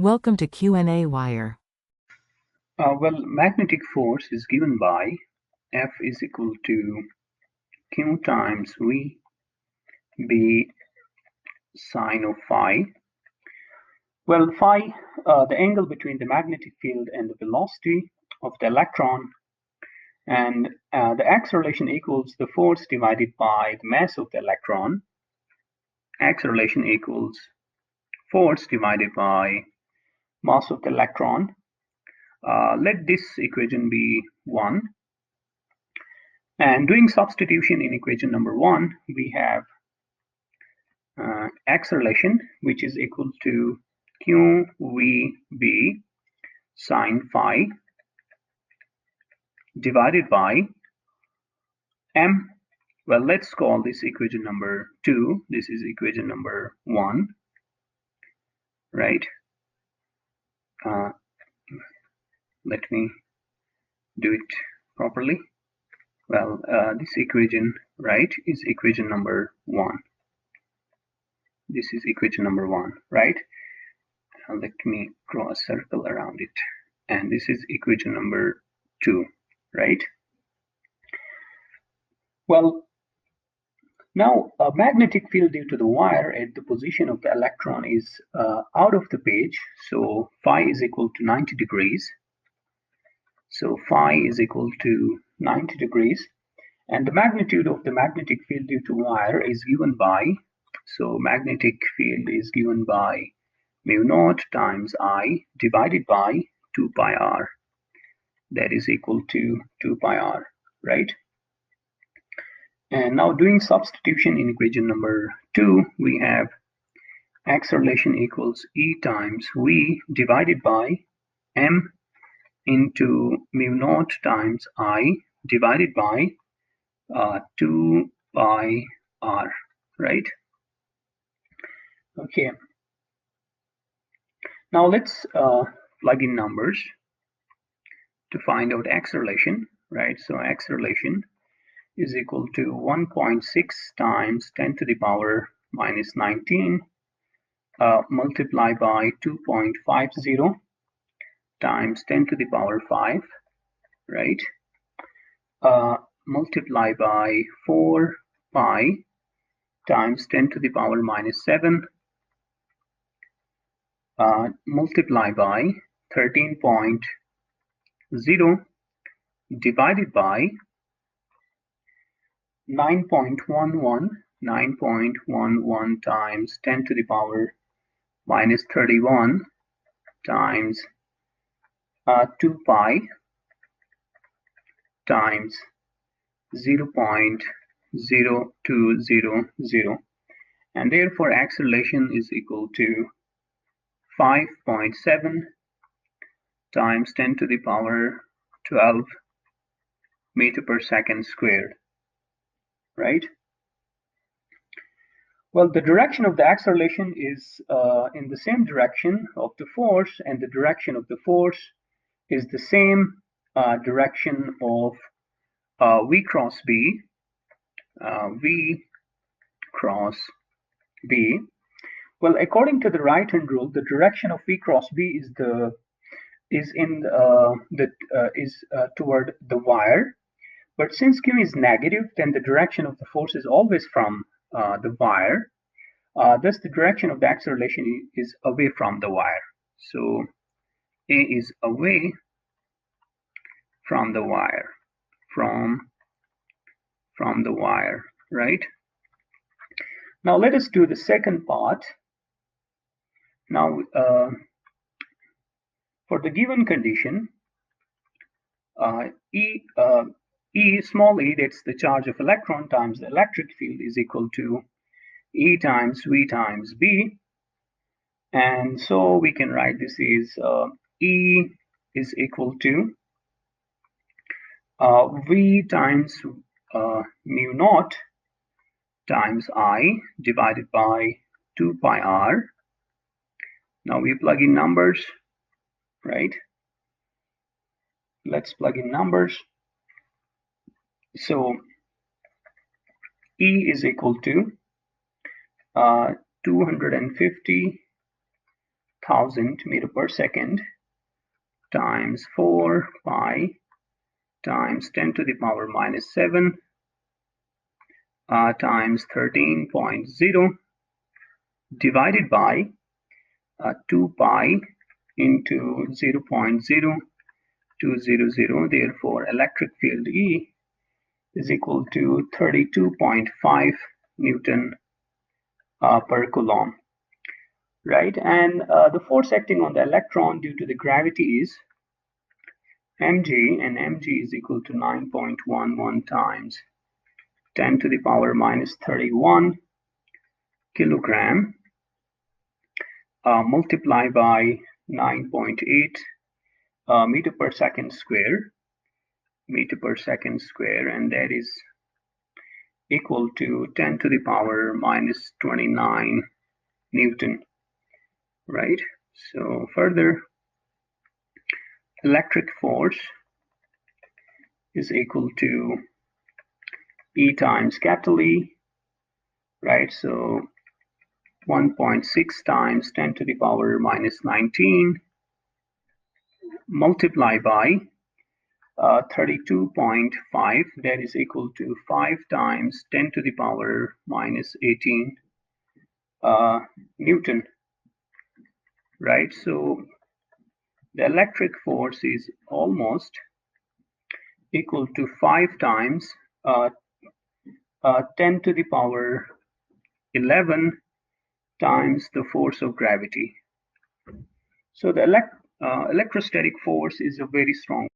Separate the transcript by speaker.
Speaker 1: Welcome to qnawire.
Speaker 2: Well, magnetic force is given by F is equal to Q times V B sine of phi. Well, phi, the angle between the magnetic field and the velocity of the electron, and the acceleration equals the force divided by the mass of the electron. Acceleration equals force divided by mass of the electron. Let this equation be 1. And doing substitution in equation number 1, we have acceleration, which is equal to qvb sine phi divided by m. Well, let's call this equation number 2. This is equation number 1, right? Let me do it properly. Well, this equation, right, is equation number 1. This is equation number 1, right? Let me draw a circle around it. And this is equation number 2, right? Well, now a magnetic field due to the wire at the position of the electron is out of the page. So phi is equal to 90 degrees. So phi is equal to 90 degrees. And the magnitude of the magnetic field due to wire is given by, so magnetic field is given by mu naught times I divided by 2 pi r. That is equal to 2 pi r, right? And now doing substitution in equation number 2, we have acceleration equals E times V divided by m into mu naught times I divided by 2 pi r, right? Okay. Now let's plug in numbers to find out acceleration, right? So acceleration is equal to 1.6 times 10 to the power minus 19 multiplied by 2.50 times 10 to the power 5, right? Multiplied by 4 pi times 10 to the power minus 7 multiplied by 13.0 divided by 9.11 times 10 to the power minus 31 times 2 pi times 0.0200, and therefore acceleration is equal to 5.7 times 10 to the power 12 meter per second squared, right? Well, the direction of the acceleration is in the same direction of the force, and the direction of the force is the same direction of V cross B, V cross B. Well, according to the right-hand rule, the direction of V cross B is toward the wire. But since Q is negative, then the direction of the force is always from the wire. Thus, the direction of the acceleration is away from the wire. So A is away from the wire, from the wire, right? Now let us do the second part. Now, for the given condition, E small e, that's the charge of electron times the electric field, is equal to E times V times B. And so we can write this is E is equal to V times mu naught times I divided by 2 pi r. Now we plug in numbers, right? Let's plug in numbers. So E is equal to 250 1000 meter per second times 4 pi times 10 to the power minus 7 times 13.0 divided by 2 pi into 0.0200. Therefore, electric field E is equal to 32.5 Newton per coulomb. Right, and the force acting on the electron due to the gravity is mg, and mg is equal to 9.11 times 10 to the power minus 31 kilogram multiplied by 9.8 meter per second square, and that is equal to 10 to the power minus 29 Newton. Right, so further, electric force is equal to E times capital E, right? So 1.6 times 10 to the power minus 19 multiplied by 32.5, that is equal to 5 times 10 to the power minus 18 Newton, right? So the electric force is almost equal to 5 times 10 to the power 11 times the force of gravity. So the electrostatic force is a very strong